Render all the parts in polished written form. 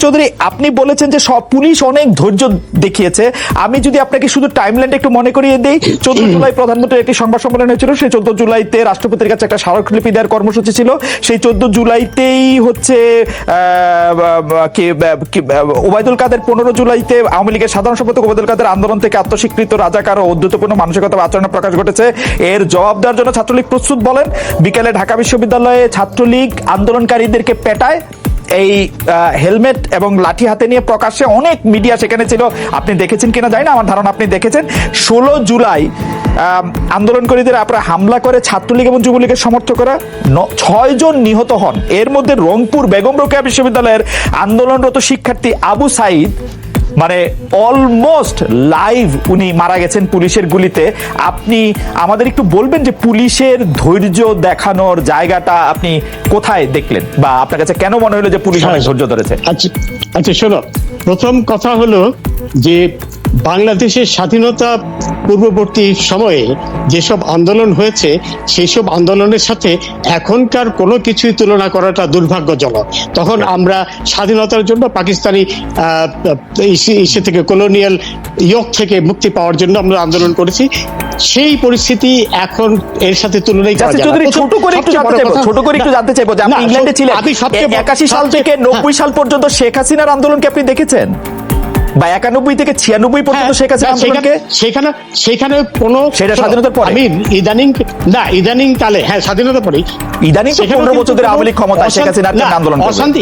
চৌধুরী, আপনি বলেছেন যে সব পুলিশ অনেক ধৈর্য দেখিয়েছে। আমি যদি আপনাকে শুধু টাইমলাইনটা একটু মনে করিয়ে দেই, 14 জুলাই প্রধানমন্ত্রীর একটি সংবাদ সম্মেলন হয়েছিল। সেই 14 জুলাইতে রাষ্ট্রপতির কাছে একটা স্মারকলিপি দেওয়ার কর্মসূচি ছিল। সেই 14 জুলাইতেই হচ্ছে ওবায়দুল কাদের, 15 জুলাইতে আওয়ামী লীগের সাধারণ সম্পাদক ওবায়দুল কাদের আন্দোলন থেকে আত্মস্বীকৃত রাজাকার ও অদ্ভুতপূর্ণ মানসিকতা আচরণের প্রকাশ ঘটেছে। এর জবাব দেওয়ার জন্য ছাত্রলীগ প্রস্তুত বলেন। বিকেলে ঢাকা বিশ্ববিদ্যালয়ে ছাত্রলীগ আন্দোলনকারীদেরকে পেটায়। এই হেলমেট এবং লাঠি হাতে নিয়ে প্রকাশ্যে অনেক মিডিয়া সেখানে ছিল। আপনি দেখেছেন কিনা জানি না, আমার ধারণা আপনি দেখেছেন। 16 জুলাই আন্দোলনকারীদের আপনারা হামলা করে ছাত্রলীগ এবং যুবলীগের সমর্থকরা 6 জন নিহত হন। এর মধ্যে রংপুর বেগম রোকেয়া বিশ্ববিদ্যালয়ের আন্দোলনরত শিক্ষার্থী আবু সাইদ মানে অলমোস্ট লাইভ উনি মারা গেছেন পুলিশের গুলিতে। আপনি আমাদের একটু বলবেন যে পুলিশের ধৈর্য দেখানোর জায়গাটা আপনি কোথায় দেখলেন, বা আপনার কাছে কেন মনে হলো যে পুলিশ অনেক ধৈর্য ধরেছে? আচ্ছা শোনো, প্রথম কথা হলো যে বাংলাদেশের স্বাধীনতা পূর্ববর্তী সময়ে যেসব আন্দোলন হয়েছে সেই সব আন্দোলনের সাথে এখনকার কোনো কিছুই তুলনা করাটা দুর্ভাগ্যজনক। তখন আমরা স্বাধীনতার জন্য পাকিস্তানি ইসে থেকে, কলোনিয়াল ইয়ক থেকে মুক্তি পাওয়ার জন্য আমরা আন্দোলন করেছি। সেই পরিস্থিতি এখন এর সাথে তুলনাই করা যায় না। ছোট করে একটু জানতে চাইবো যে আপনি ইংল্যান্ডে ছিলেন 81 সাল থেকে 90 সাল পর্যন্ত শেখ হাসিনার আন্দোলনকে আপনি দেখেছেন, বা 91 থেকে 96 পর্যন্ত শেখ হাসিনা আন্দোলনকে? সেখানে কোনো সেটা স্বাধীনতার পরে, আমি ইদানিং কালে, হ্যাঁ স্বাধীনতার পরে, ইদানিং 15 বছর ধরে আওয়ামী লীগ ক্ষমতায়, শেখ হাসিনা আন্দোলন অশান্তি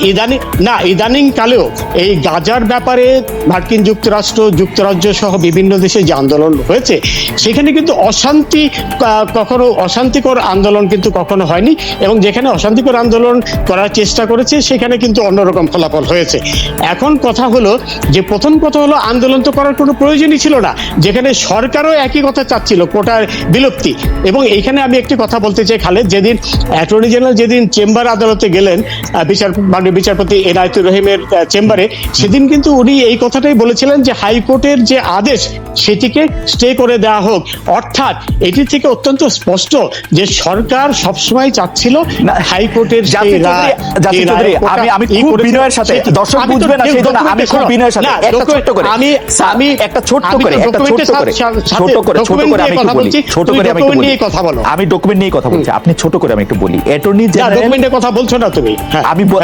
ইদানিং কালেও এই গাজার ব্যাপারে মার্কিন যুক্তরাজ্য সহ বিভিন্ন দেশে যে আন্দোলন হয়েছে সেখানে কিন্তু অশান্তিকর আন্দোলন কিন্তু কখনো হয়নি, এবং যেখানে অশান্তিকর আন্দোলন করার চেষ্টা করেছে সেখানে কিন্তু অন্যরকম ফলাফল হয়েছে। এখন কথা হলো যে প্রথম কথা হলো আন্দোলন তো করার কোনো প্রয়োজনই ছিল না, যেখানে সরকারও একই কথা চাচ্ছিল, কোটার বিলুপ্তি। এবং এইখানে আমি একটি কথা বলতে চাই খালেদ, যেদিন অ্যাটর্নি জেনারেল যেদিন চেম্বার আদালতে গেলেন মাননীয় বিচারপতি এনায়েতুর রহিমের চেম্বারে, সেদিন কিন্তু উনি এই কথাটাই বলেছিলেন যে হাইকোর্টের যে আদেশ সেটিকে স্টে করে দেওয়া হোক। অর্থাৎ এটি থেকে অত্যন্ত স্পষ্ট যে সরকার সবসময় চাচ্ছিল হাইকোর্টের আমি খুব বিনয়ের সাথে, দর্শক বুঝবে না সেজন্য আমি খুব বিনয়ের সাথে আমি ডকুমেন্ট নিয়ে কথা বলছি, আপনি ছোট করে আমি একটু বলি। অ্যাটর্নি জেনারেল কথা বলছো না তুমি,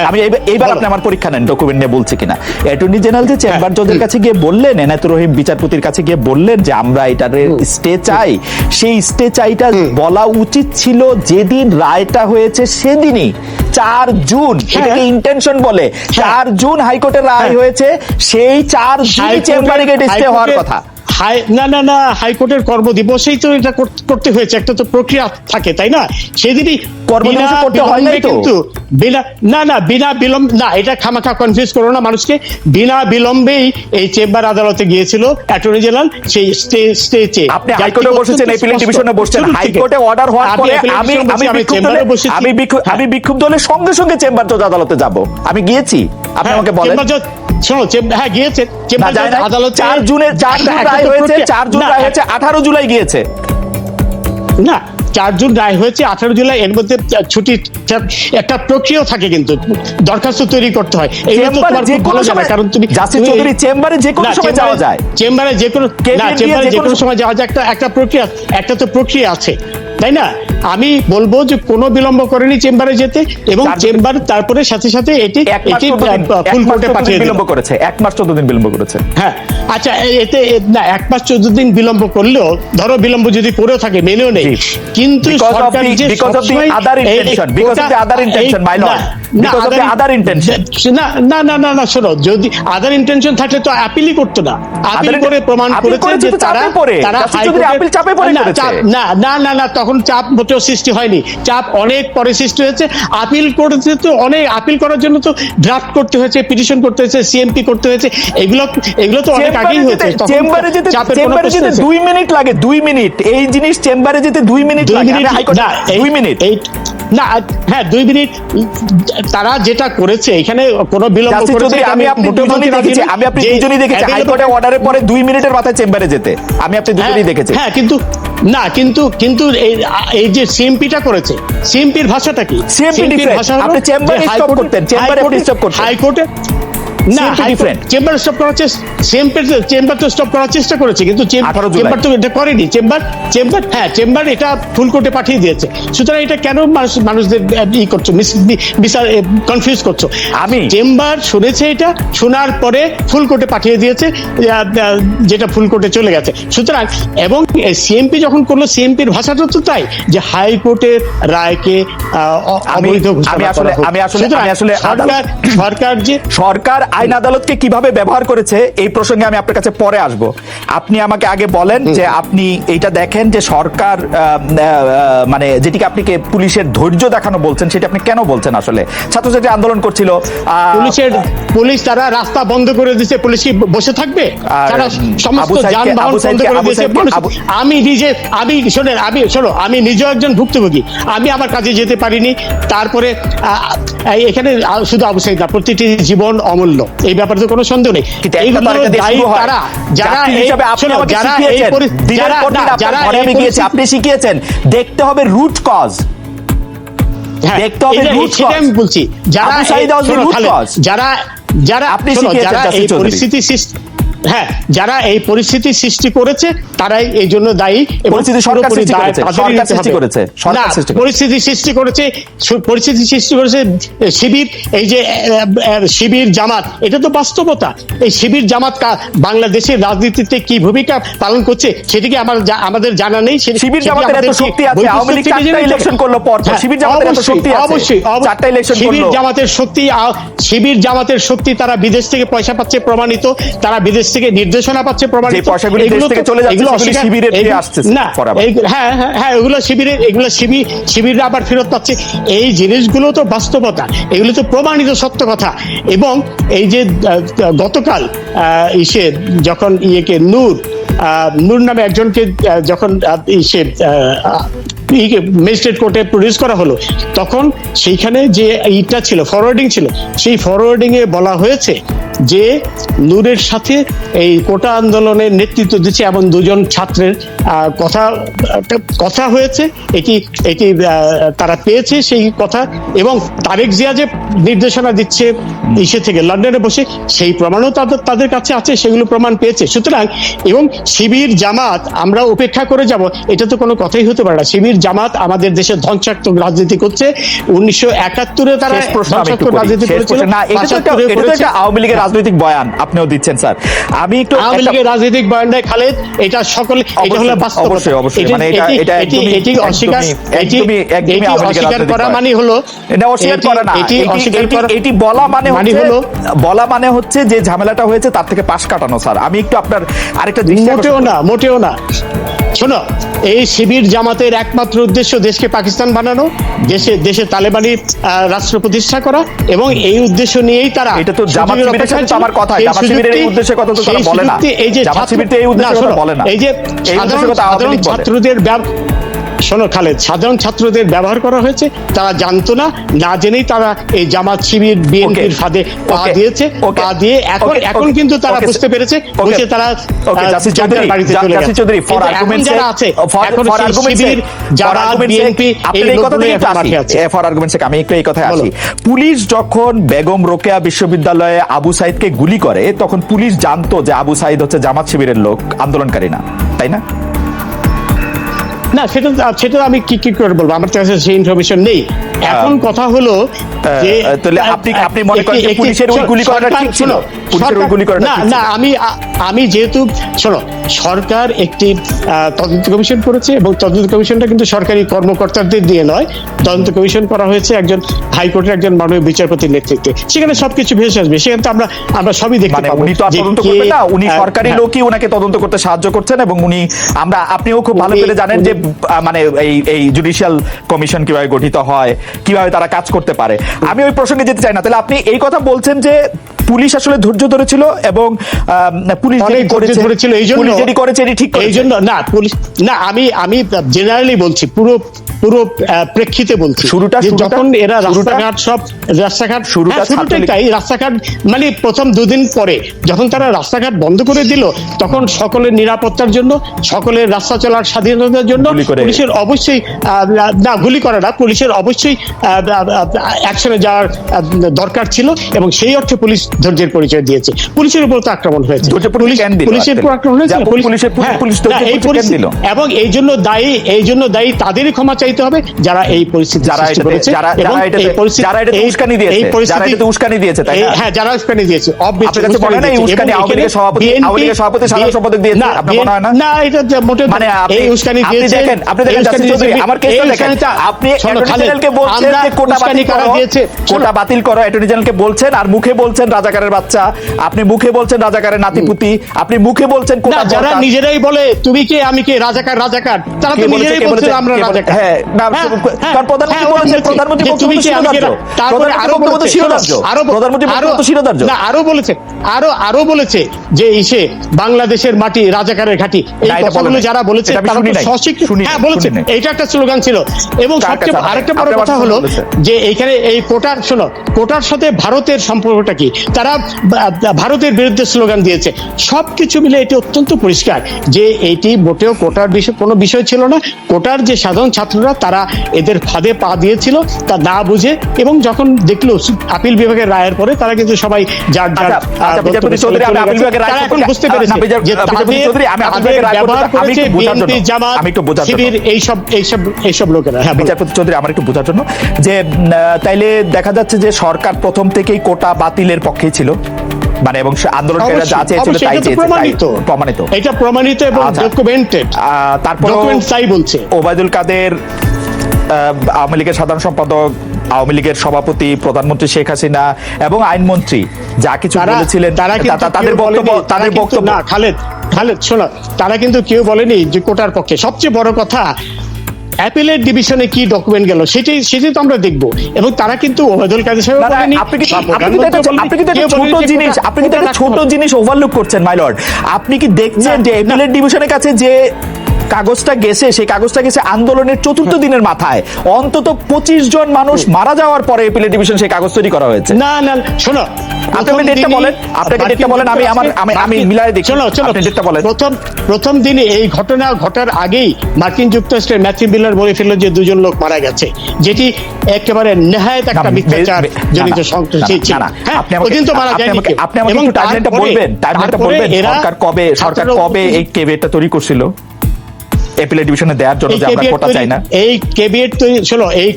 আমি এইবার আপনি আমার পরীক্ষা নেন ডকুমেন্ট নিয়ে বলছি কিনা। অ্যাটর্নি জেনারেল যে চেম্বার জজের কাছে গিয়ে বললেন, এনায়েতুর রহিম বিচারপতির কাছে গিয়ে বললেন যে আমরা এটার স্টে চাই, সেই স্টে চাইটা বলা উচিত ছিল যেদিন রায়টা হয়েছে সেদিনই, 4 জুন, এটাকে ইন্টেনশন বলে। 4 জুন হাইকোর্টের রায় হয়েছে, সেই 4 জুন চেম্বারে গেট স্টে হওয়ার কথা। না, হাইকোর্টের কর্মদিবসেই তো এটা করতে হয়েছে, একটা তো প্রক্রিয়া থাকে, তাই না? সেদিনই কর্মদিবস করতে হয় না, কিন্তু বিনা বিলম্ব না, এটা খামাখা কনফিউজ করো না মানুষকে। বিনা বিলম্বেই এই চেম্বার আদালতে গিয়েছিল অ্যাটর্নি জেনারেল, সেই স্টে চেয়ে। আপনি হাইকোর্টে বসেছেন, এপিলেট ডিভিশনে বসছেন, হাইকোর্টে অর্ডার হওয়ার পরে আমি বিক্ষুব্ধ হলে সঙ্গে সঙ্গে চেম্বার জজ আদালতে যাব। আমি গিয়েছি, আপনি আমাকে বলেন। শোনো, হ্যাঁ গিয়েছে চেম্বার জজ আদালত। 4 জুন রায় হয়েছে, 4 জুন রায় হয়েছে, 18 জুলাই গিয়েছে না, 4 জুন রায় হয়েছে, 18 জুলাই। এর মধ্যে ছুটি একটা প্রক্রিয়া থাকে, কিন্তু দরখাস্ত তৈরি করতে হয়। কারণ তুমি চেম্বারে যে কোনো সময় যাওয়া যায়, চেম্বারে যে কোনো সময় যাওয়া যায়, একটা প্রক্রিয়া, একটা তো প্রক্রিয়া আছে, তাই না? আমি বলবো যে কোনো বিলম্ব করেনি চেম্বারে যেতে, এবং চেম্বার তারপরে সাথে সাথে এটি ফুল কোর্টে পাঠিয়ে বিলম্ব করেছে, 1 মাস 14 দিন বিলম্ব করেছে। হ্যাঁ, আচ্ছা, এতে না 1 মাস 14 দিন বিলম্ব করলেও, ধরো বিলম্ব যদি করেও থাকে মেনেও নেই, কিন্তু সরকার যে না শোনো, যদি আদার ইন্টেনশন থাকলে তো অ্যাপিলই করতো না। আপিল করে প্রমাণ করেছে যে তারা না, তখন চাপ মোটেও সৃষ্টি হয়নি, চাপ অনেক পরে সৃষ্টি হয়েছে। আপিল করেছে তো অনেক, আপিল করার জন্য তো ড্রাফট করতে হয়েছে, পিটিশন করতে হয়েছে, সিএমপি করতে হয়েছে, এগুলো তো অনেক আগেই হয়েছে। চেম্বারে যেতে 2 মিনিট লাগে, 2 মিনিট। এই জিনিস চেম্বারে যেতে 2 মিনিট লাগে, 2 মিনিট না, হ্যাঁ 2 মিনিট। তারা যেটা করেছে এখানে কোনো বিলম্ব করেছে, আমি আপনি দুজনেই দেখেছি, হাইকোর্টে অর্ডারের পরে 2 মিনিটের মাথায় চেম্বারে যেতে আমি আপনি দুজনেই দেখেছি। হ্যাঁ, কিন্তু এই যে সিএমপিটা করেছে, সিএমপির ভাষাটা কি? সিএমপির ভাষা আপনি চেম্বারে স্টপ করতেন, চেম্বারে স্টপ করতেন, হাইকোর্টে না, চেম্বার স্টপ করার চেম্বার তো স্টপ করার চেষ্টা করেছে, কিন্তু 18 জুলাই। চেম্বার তো এটা করেনি। চেম্বার এটা ফুল কোর্টে পাঠিয়ে দিয়েছে। সুতরাং এটা কেন মানুষদের ই করছো, বিচার কনফিউজ করছো? চেম্বার শুনেছে, এটা শোনার পরে ফুল কোর্টে পাঠিয়ে দিয়েছে, যেটা ফুল কোর্টে চলে গেছে। সুতরাং এবং সিএমপি যখন করলো, সিএমপির ভাষাটা তো তাই যে হাইকোর্টের রায়কে অবৈধ ঘোষণা করা হোক। সরকার আইন আদালতকে কিভাবে ব্যবহার করেছে এই প্রসঙ্গে আমি আপনার কাছে পরে আসব। আপনি আমাকে আগে বলেন যে আপনি এইটা দেখেন যে সরকার মানে যেটিকে আপনি পুলিশের ধৈর্য দেখানো বলছেন, সেটা আপনি কেন বলছেন? আসলে ছাত্রছাত্রী আন্দোলন করছিল, পুলিশ তারা রাস্তা বন্ধ করে দিয়েছে, পুলিশ কি বসে থাকবে? তারা সমস্ত যানবাহন বন্ধ করে দিয়েছে। আমি নিজেও একজন ভুক্তভোগী, আমি আমার কাজে যেতে পারিনি। তারপরে এখানে শুধু আবু সাইদ না, প্রতিটি জীবন অমূল্য, এই ব্যাপারে তো কোনো সন্দেহ নেই। আপনি শিখিয়েছেন দেখতে হবে রুট কজ, দেখতে হবে রুট কজ। আমি বলছি যারা এই পরিস্থিতি সৃষ্টি করেছে তারাই এই জন্য দায়ী। পরিস্থিতি সৃষ্টি করেছে শিবির, এই যে শিবির জামাত, এটা তো বাস্তবতা। এই শিবির জামাত বাংলাদেশের রাজনীতিতে কি ভূমিকা পালন করছে সেদিকে আমাদের জানা নেই। শিবির জামাতের এত শক্তি আছে, আওয়ামী লীগ 4টা ইলেকশন করলো পর পর, শিবির জামাতের এত শক্তি আছে, অবশ্যই 4টা ইলেকশন করলো। শিবির জামাতের শক্তি, তারা বিদেশ থেকে পয়সা পাচ্ছে প্রমাণিত, তারা বিদেশ থেকে নির্দেশনা পাচ্ছে প্রমাণিত। যে পয়সাগুলো দেশ থেকে চলে যাচ্ছে সেগুলো শিবিরে ফিরে আসছে না। হ্যাঁ, এগুলো শিবিররা আবার ফেরত পাচ্ছে। এই জিনিসগুলো তো বাস্তবতা, এগুলো তো প্রমাণিত সত্য কথা। এবং এই যে গতকাল যখন নূর নামে একজনকে যখন ম্যাজিস্ট্রেট কোর্টে প্রডিউস করা হলো, তখন সেইখানে যে ইটা ছিল, ফরওয়ার্ডিং ছিল, সেই ফরওয়ার্ডিং এ বলা হয়েছে যে নূরের সাথে এই কোটা আন্দোলনের নেতৃত্ব দিচ্ছে এমন দুজন ছাত্রের কথা হয়েছে। এটি তারা পেয়েছে সেই কথা, এবং তারেক জিয়া যে নির্দেশনা দিচ্ছে থেকে লন্ডনে বসে, সেই প্রমাণও তাদের কাছে আছে, সেগুলো প্রমাণ পেয়েছে। সুতরাং এবং শিবির জামাত আমরা উপেক্ষা করে যাব, এটা তো কোনো কথাই হতে পারে না। শিবির জামাত আমাদের দেশে ধ্বংসাত্মক রাজনীতি করছে। 1971-এ তারা ধ্বংসাত্মক রাজনীতি করেছিল। আওয়ামী লীগের রাজনৈতিক বয়ান আপনিও দিচ্ছেন স্যার। আমি একটু আওয়ামী লীগের রাজনৈতিক বয়ান দেয় খালেদ, এটা সকলে, এটা হলো বাস্তবতা। অবশ্যই মানে এটা এটি অস্বীকার করা মানে হলো, এটা অস্বীকার করা না, এটি বলা মানে হচ্ছে যে ঝামেলাটা হয়েছে তার থেকে পাশ কাটানো। স্যার আমি একটু আপনার আরেকটা মোটেও না শোনো, এই শিবির জামাতের একমাত্র উদ্দেশ্য দেশকে পাকিস্তান বানানো, দেশে তালেবানি রাষ্ট্র প্রতিষ্ঠা করা, এবং এই উদ্দেশ্য নিয়েই তারা, এটা তো জামাত শিবিরের সাথে আমার কথা, জামাত শিবিরের এই উদ্দেশ্যের কথা তো তারা বলে না, জামাত শিবির তো এই উদ্দেশ্যের কথা বলে না, এই যে সাধারণ ছাত্রদের শোনো খালেদ, সাধারণ ছাত্রদের ব্যবহার করা হয়েছে, তারা জানতো না, না জেনেই তারা এই জামাত শিবির বিএনপির ফাঁদে পা দিয়েছে, পা দিয়ে এখন কিন্তু তারা বুঝতে পেরেছে, বুঝে তারা বাড়িতে চলে গেছে। এখন যারা আছে, এখন শিবির জামাত বিএনপি এই লোকগুলোই এখন মাঠে আছে। ফর আর্গুমেন্টস আমি একটু এই কথায় আসি। পুলিশ যখন বেগম রোকেয়া বিশ্ববিদ্যালয়ে আবু সাইদকে গুলি করে, তখন পুলিশ জানতো যে আবু সাইদ হচ্ছে জামাত শিবিরের লোক, আন্দোলনকারী না, তাই না? না, সেটা আমি কি করে বলবো, আমার কাছে সেই ইনফরমেশন নেই। এখন কথা হলো যে আপনি মনে করেন যে পুলিশের ওই গুলি করাটা ঠিক ছিল? না, আমি যেহেতু শোনো, সরকার একটি তদন্ত কমিশন করেছে, এবং তদন্ত কমিশনটা কিন্তু সরকারি কর্মকর্তাদের দিয়ে নয়, তদন্ত কমিশন করা হয়েছে একজন হাইকোর্টের একজন মাননীয় বিচারপতির নেতৃত্বে। সেখানে সবকিছু ভেসে আসবে, সেখানে তো আমরা সবই দেখতে পাবো। উনি তো তদন্ত করবেন না, উনি সরকারি লোকই ওনাকে তদন্ত করতে সাহায্য করছেন, এবং আপনিও খুব ভালো করে জানেন যে মানে এই জুডিশিয়াল কমিশন কিভাবে গঠিত হয়, কিভাবে তারা কাজ করতে পারে। আমি ওই প্রসঙ্গে যেতে চাই না। তাহলে আপনি এই কথা বলছেন যে পুলিশ আসলে ধৈর্য ধরেছিল, এবং পুলিশ যেটি করেছে এটি ঠিক, এই জন্য না পুলিশ না, আমি জেনারেলি বলছি, পুরো প্রেক্ষিতে বলছি। যখন এরা রাস্তাঘাট শুরুটাই রাস্তাঘাট মানে প্রথম দুদিন পরে যখন তারা রাস্তাঘাট বন্ধ করে দিল, তখন সকলের নিরাপত্তার জন্য, সকলের রাস্তা চলার স্বাধীনতার জন্য পুলিশের অবশ্যই, না গুলি করে না, পুলিশের অবশ্যই অ্যাকশনে যাওয়ার দরকার ছিল, এবং সেই অর্থে পুলিশ ধৈর্যের পরিচয় দিয়েছে। পুলিশের উপর তো আক্রমণ হয়েছে, পুলিশের উপর আক্রমণ হয়েছে, এবং এই জন্য দায়ী তাদেরই ক্ষমা চাইতে হবে যারা এই পরিস্থিতি সৃষ্টি করেছে, এবং এই পরিস্থিতি উস্কানি দিয়েছে, তাই না? হ্যাঁ, যারা উস্কানি দিয়েছে, না, এটা মোটেও মানে এই উস্কানি দিয়েছে, কোটা বাতিল করো, অ্যাটর্নি জেনারেলকে বলছেন, আর মুখে বলছেন রাজাকারের বাচ্চা, আপনি মুখে বলছেন রাজাকারের নাতিপুতি, আপনি মুখে বলছেন কোটা, যারা নিজেরাই বলে তুমি কে আমি কে, রাজাকার তারা তো নিজেরাই বলছে আমরা রাজাকার। হ্যাঁ, কারণ প্রধানমন্ত্রী বলেছেন, প্রধানমন্ত্রী তুমি কি আমি কে, তারপরে আরো আরো বলেছে যে ইসে বাংলাদেশের মাটি রাজাকারের ঘাঁটি, এই কথাগুলো যারা বলেছে তারা সশিক্ষিত। হ্যাঁ, বলেছেন, এইটা একটা স্লোগান ছিল। এবং সবচেয়ে আরেকটা বড় কথা হলো যে এইখানে এই কোটার সাথে ভারতের সম্পর্কটা কি, তারা ভারতের বিরুদ্ধে স্লোগান দিয়েছে। সবকিছু মিলে এটি অত্যন্ত পরিষ্কার যে এটি মোটেও কোটার বিষয় কোনো বিষয় ছিল না। কোটার যে সাধারণ ছাত্ররা তারা এদের ফাঁদে পা দিয়েছিল তা না বুঝে, এবং যখন দেখলো আপিল বিভাগের রায়ের পরে তারা কিন্তু সবাই যার এখন বুঝতে পেরেছে যে ব্যবহার করেছে বিএনপি, জামাত, শিবির, এইসব লোকেরা। হ্যাঁ, বিচারপতি চৌধুরী, আমার একটু বোঝার জন্য যে তাইলে দেখা যাচ্ছে যে সরকার প্রথম থেকেই কোটা বাতিলের পক্ষেই ছিল, মানে এবং আন্দোলনকারীরা যা চেয়েছিল তাই চেয়েছে, প্রমাণিত, এটা প্রমাণিত এবং ডকুমেন্টেড। তারপর তাই বলছে ওবায়দুল কাদের, আওয়ামী লীগের সাধারণ সম্পাদক, আওয়ামী লীগের সভাপতি, প্রধানমন্ত্রী শেখ হাসিনা এবং আইনমন্ত্রী যা কিছু বলেছিলেন, তাদের বক্তব্য না, খালেদ শোনো, তারা কিন্তু কেউ বলেনি যে কোটার পক্ষে। সবচেয়ে বড় কথা, অ্যাপিলেট ডিভিশনে কি ডকুমেন্ট গেল সেটাই তো আমরা দেখবো, এবং তারা কিন্তু ওবায়দুল কাদের সাহেব বলেনি। আপনি কিন্তু একটা ছোট জিনিস ওভারলুক করছেন মাই লর্ড। আপনি কি দেখছেন যে অ্যাপিলেট ডিভিশনের কাছে যে কাগজটা গেছে, সেই কাগজটা গেছে আন্দোলনের ৪র্থ দিনের মাথায়, অন্তত ২৫ জন মানুষ মারা যাওয়ার পরে অ্যাপিলেট ডিভিশন সেই কাগজ তৈরি করা হয়েছে। না, শোনো, আপনাকে ডেটটা বলেন, আমি মিলাই দেখি। আপনি ডেটটা বলেন। প্রথম দিনে এই ঘটনা ঘটার আগেই মার্কিন যুক্তরাষ্ট্রের ম্যাথিউ মিলার বলে ফেলল যে 2 জন লোক মারা গেছে, যেটি একেবারে নেহায়েত একটা মিথ্যাচার জনিত সন্ত্রাসী ছিল। আপনি আমাকে একটু টাইমলাইনটা বলবেন, সরকার কবে এই কেবিনেটটা তৈরি করছিল অ্যাপিলেট ডিভিশনে দেওয়ার জন্য, যে আমরা কোটা চাই না? এই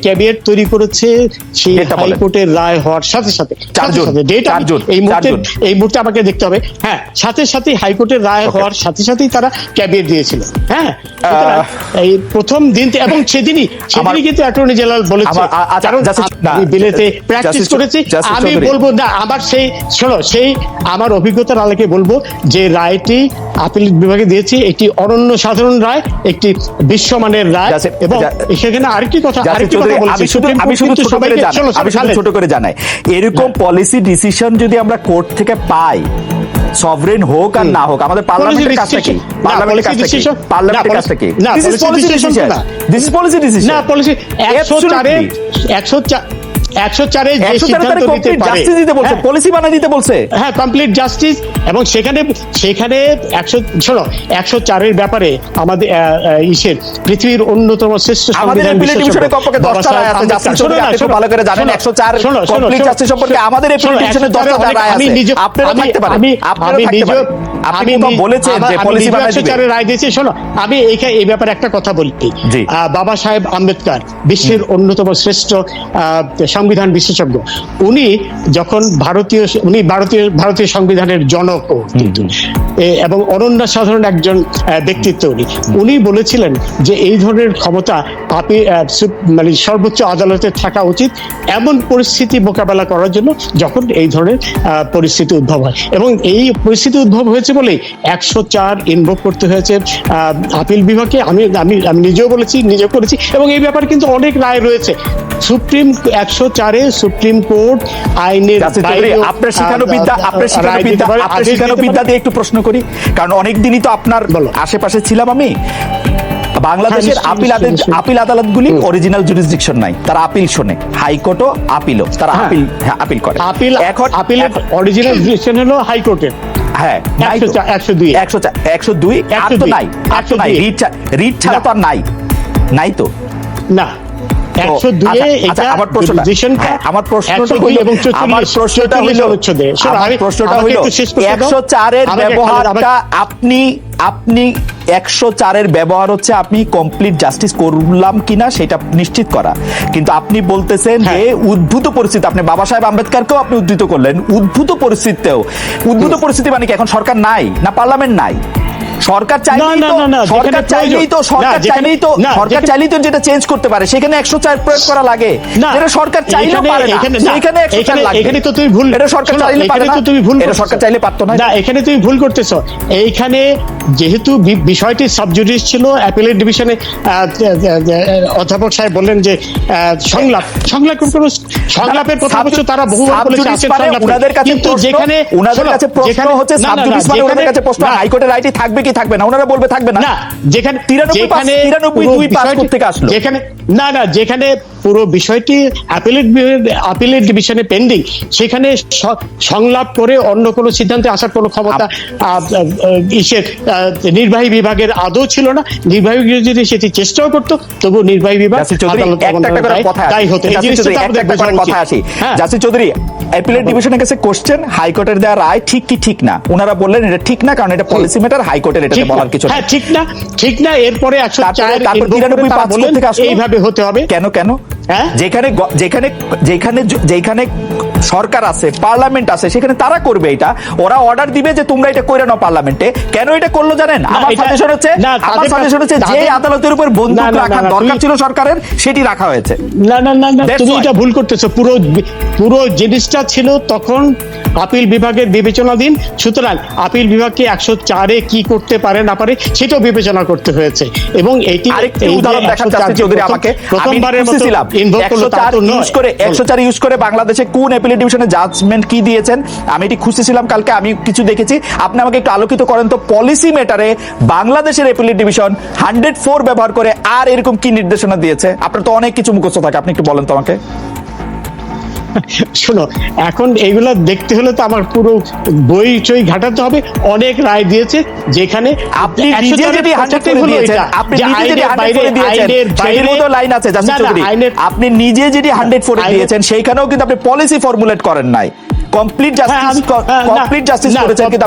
ক্যাবিনেট তৈরি করেছে সেই হাইকোর্টের রায় হওয়ার সাথে সাথে। এই মুহূর্তে আমাকে দেখতে হবে। হ্যাঁ, সাথে হাইকোর্টের রায় হওয়ার সাথেই তারা ক্যাবিনেট দিয়েছিল। হ্যাঁ, এই প্রথম দিন, এবং সেদিনই কিন্তু অ্যাটর্নি জেনারেল বলেছে, আমি বিলেতে প্র্যাকটিস করেছি। আমি বলবো না, আমার অভিজ্ঞতার আলোকে বলবো যে রায়টি আপিল বিভাগে দিয়েছি একটি অনন্য সাধারণ রায়, একটি বিশ্বমানের রায়। এবং সেখানে আরেকটি কথা আমি শুধু ছোট করে জানাই, এরকম পলিসি ডিসিশন যদি আমরা কোর্ট থেকে পাই, সভরেন হোক আর না হোক, আমাদের পার্লামেন্টের কাছ থেকে দিস পলিসি ডিসিশন না, পলিসি 104 যে সিদ্ধান্ত নিতে পারে, পলিসি বানিয়ে দিতে বলছে। হ্যাঁ, কমপ্লিট জাস্টিস। এবং সেখানে 104 ব্যাপারে আমাদের পৃথিবীর অন্যতম শ্রেষ্ঠ সংবিধান রায় দিয়েছি। শোনো, আমি এই ব্যাপারে একটা কথা বলি। বাবা সাহেব আম্বেদকর বিশ্বের অন্যতম শ্রেষ্ঠ সংবিধান বিশেষজ্ঞ। উনি যখন ভারতীয় সংবিধানের জনক কিন্তু, এবং অনন্য সাধারণ একজন ব্যক্তিত্ব উনি বলেছিলেন যে এই ধরনের ক্ষমতা মানে সর্বোচ্চ আদালতে থাকা উচিত এমন পরিস্থিতি মোকাবেলা করার জন্য যখন এই ধরনের পরিস্থিতি উদ্ভব হয়। এবং এই পরিস্থিতি উদ্ভব হয়েছে বলে 104 ইনভোক করতে হয়েছে আপিল বিভাগকে। আমি নিজেও করেছি, এবং এই ব্যাপারে কিন্তু অনেক রায় রয়েছে। 104 সুপ্রিম কোর্ট আইনের আপনার শিখানো বিদ্যা দিয়ে একটু প্রশ্ন করি, কারণ অনেকদিনই তো আপনার আশেপাশে ছিলাম আমি। বাংলাদেশের আপিল আদালতগুলি অরিজিনাল জুরিসডিকশন নাই, তারা আপিল শোনে, হাইকোর্টও আপিলও তারা আপিল করে। এখন আপিলের অরিজিনাল জুরিসডিকশন হলো হাইকোর্টের। হ্যাঁ, 102 রিট ছাড়া তো আর নাই তো না। 102 আচ্ছা, এটা আমার প্রশ্নটা ডিভিশনটা হ্যাঁ, আমার প্রশ্নটা 102 হইল এবং 44 আমার প্রশ্নটা হইল অনুচ্ছেদে। শোনো, আমার আমি প্রশ্নটা আমাকে হইল একটু শেষ করতে দাও। 104 এর আমাকে ব্যবহারটা আপনি 104 এর ব্যবহার হচ্ছে আপনি কমপ্লিট জাস্টিস করলাম কিনা সেটা নিশ্চিত করা, কিন্তু আপনি বলতেছেন যে উদ্ভূত পরিস্থিতি, আপনি বাবা সাহেব আম্বেদকরকেও আপনি উদ্ধৃত করলেন, উদ্ভূত পরিস্থিতিতেও, উদ্ভূত পরিস্থিতি মানে কি এখন সরকার নাই না পার্লামেন্ট নাই? সরকার চাইলেই তো সরকার চাইলেই তো সরকার চাইলেই তো সরকার চাইলেই তো যেটা চেঞ্জ করতে পারে, সেখানে 104 প্রয়োগ করা লাগে, যেটা সরকার চাইলেও পারে না, সেখানে 104 লাগে। এখানে তো তুমি ভুল, এটা সরকার চাইলে পারে না, তুমি ভুল, এটা সরকার চাইলে পারতো না। না, এখানে তুমি ভুল করতেছো। এইখানে যেহেতু বিষয়টি সাবজুডিস ছিল, অ্যাপিলেট ডিভিশনে অধ্যাপক সাহেব বললেন যে সংলাপের কথা বলছো, তারা বহুবার বলেছে আছে সংলাপ, ওনাদের কাছে কিন্তু যেখানে ওনাদের কাছে প্রশ্ন হচ্ছে সাবজুডিস মানে ওনাদের কাছে প্রশ্ন হাইকোর্টের রাইটই থাকবে কি থাকবে না, ওনারা বলবে থাকবে না। না, যেখানে 93 পাস করতে আসলো, যেখানে যেখানে পুরো বিষয়টি অ্যাপিলেট ডিভিশনে পেন্ডিং, সেখানে সংলাপ করে অন্য কোনো সিদ্ধান্তে আসার কোনো ক্ষমতা নির্বাহী বিভাগের আদৌ ছিল না। নির্বাহী বিভাগ যদি সেটি চেষ্টাও করতো, তবু নির্বাহী বিভাগ তাই হতো। জাসির চৌধুরী, অ্যাপিলেট ডিভিশনের কাছে কোশ্চেন, হাইকোর্টের দেওয়া রায় ঠিক কি ঠিক না, ওনারা বললেন এটা ঠিক না, কারণ এটা পলিসি ম্যাটার, হাইকোর্টের এটা বলার কিছু হ্যাঁ ঠিক না। এরপরে 104 এইভাবে হতে হবে কেন? যেখানে সরকার আছে, পার্লামেন্ট আছে, সেখানে তারা করবে এটা, ওরা অর্ডার দিবে যে তোমরা এটা কইরা নাও পার্লামেন্টে। কেন এটা করলো জানেন? আমার সাজেশন হচ্ছে যে আদালতের উপর বন্দুক রাখার দরকার ছিল সরকারের, সেটি রাখা হয়েছে। না, তুমি এটা ভুল করতেছো। পুরো জিনিসটা ছিল তখন আপিল বিভাগের বিবেচনাধীন, সুতরাং আপিল বিভাগকে 104-এ কি করতে পারে না পারে সেটাও বিবেচনা করতে হয়েছে। এবং এটি আরেকটি উদাহরণ দেখান জাসির চৌধুরী আমাকে, প্রথমবারের মতো ইনভোক করলো, তা তো নয়। 104 ইউজ করে বাংলাদেশে কোন অ্যাপিলেট ডিভিশনে জাজমেন্ট কি দিয়েছেন আমি এটি খুঁজতেছিলাম কালকে, আমি কিছু দেখেছি, আপনি আমাকে একটু আলোকিত করেন তো। পলিসি ম্যাটারে বাংলাদেশের অ্যাপিলেট ডিভিশন 104 ব্যবহার করে আর এরকম কি নির্দেশনা দিয়েছে? আপনার তো অনেক কিছু মুখস্থ থাকে, আপনি একটু বলেন তো আমাকে। শোনো, এখন এইগুলা দেখতে হলে তো আমার পুরো বই চই ঘাটাতে হবে। অনেক রায় দিয়েছে যেখানে আপনি নিজে যদি 100 করে দিয়েছেন, আপনি নিজে যদি 100 করে দিয়েছেন, সেটির মতো লাইন আছে জাসির চৌধুরী, আপনি নিজে যদি 104 দিয়েছেন, সেইখানেও কিন্তু আপনি পলিসি ফর্মুলেট করেন নাই, কমপ্লিট জাস্টিস করেছেন, কিন্তু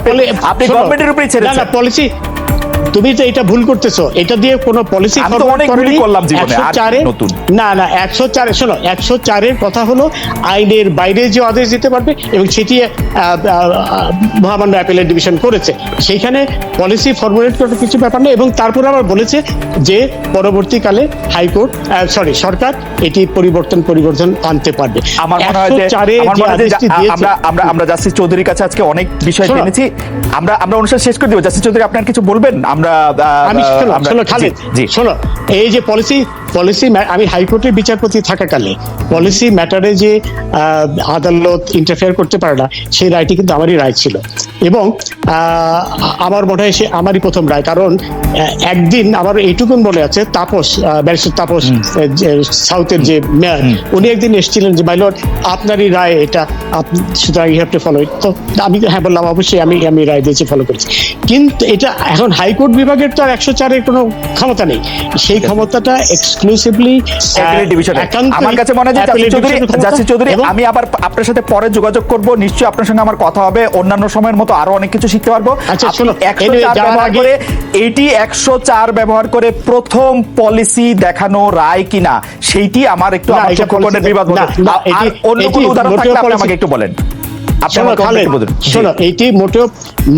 আপনি গভর্নমেন্টের উপরেই ছেড়েছেন। না, পলিসি তুমি তো এটা ভুল করতেছো। এটা দিয়ে কোনো পলিসি করলাম জীবনে, না 104 শোনো, 104 এর কথা হলো আইনের বাইরে যে আদেশ দিতে পারবে, এবং সেটি মহামান্য অ্যাপিলেট ডিভিশন করেছে। সেইখানে পলিসি ফর্মুলেট করার কিছু ব্যাপার নেই। এবং তারপর আবার বলেছে যে পরবর্তীকালে হাইকোর্ট সরকার এটি পরিবর্তন আনতে পারবে। আমার মনে হয় যে আমরা জাসির চৌধুরীর কাছে আজকে অনেক বিষয় জেনেছি। আমরা অনুষ্ঠান শেষ করে দিব। জাসির চৌধুরী, আপনার কিছু বলবেন? শোনো, এই যে পলিসি আমি হাইকোর্টের বিচারপতি থাকাকালে পলিসি ম্যাটারে যে আদালত ইন্টারফেয়ার করতে পারে না, সেই রায়টি কিন্তু আমারই রায় ছিল। এবং আমার মনে হয় সে আমারই প্রথম রায়, কারণ একদিন আমার এইটুকুন মনে আছে, ব্যারিস্টার তাপস সাউথের যে মেয়র, উনি একদিন এসেছিলেন যে মাই লর্ড আপনারই রায় এটা, সুতরাং you have to follow it. তো আমি হ্যাঁ বললাম, অবশ্যই আমি রায় দিয়েছি, ফলো করেছি। কিন্তু এটা এখন হাইকোর্ট বিভাগের তো আর 104-এর কোনো ক্ষমতা নেই, সেই ক্ষমতাটা এক্সক্লুসিভলি আমার কাছে মনে হয় জাসির চৌধুরী, আমি আবার আপনার সাথে পরে যোগাযোগ করব, নিশ্চয়ই আপনার সঙ্গে আমার কথা হবে, অন্যান্য সময়ের মতো আরো অনেক কিছু শিখতে পারবো। 104 ব্যবহার করে প্রথম পলিসি দেখানো রায় কিনা, সেইটি আমার একটু বিবাদ। অন্য কোনো উদাহরণ থাকলে আপনি আমাকে একটু বলেন। শোনো, এইটি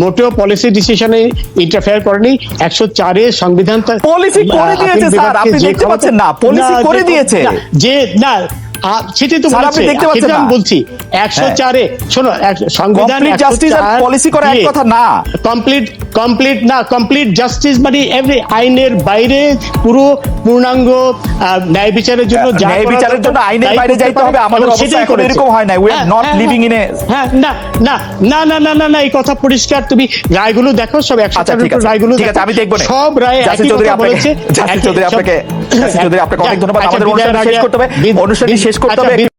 মোটেও পলিসি ডিসিশনে ইন্টারফেয়ার করেনি। 104-এর সংবিধান পলিসি করে দিয়েছে স্যার, আপনি দেখতে পাচ্ছেন না? পলিসি করে দিয়েছে যে না, সেটাই তো বলছি। 104-এ শোনো, সংবিধান পলিসি করা এক কথা না, কমপ্লিট জাস্টিস মানে আইনের বাইরে পুরো পূর্ণাঙ্গ ন্যায় বিচারের জন্য আইনের বাইরে যাইতে হবে। আমাদের অবস্থা এখন এরকম হয় না, we are not living in a না, এই কথা পরিষ্কার। তুমি রায়গুলো দেখো, সব 104 রায়গুলো, ঠিক আছে আমি দেখব। সব রায় একই কথা বলেছে। জাসির চৌধুরী, আপনাকে অনেক ধন্যবাদ। আমাদের অনুষ্ঠান শেষ করতে হবে।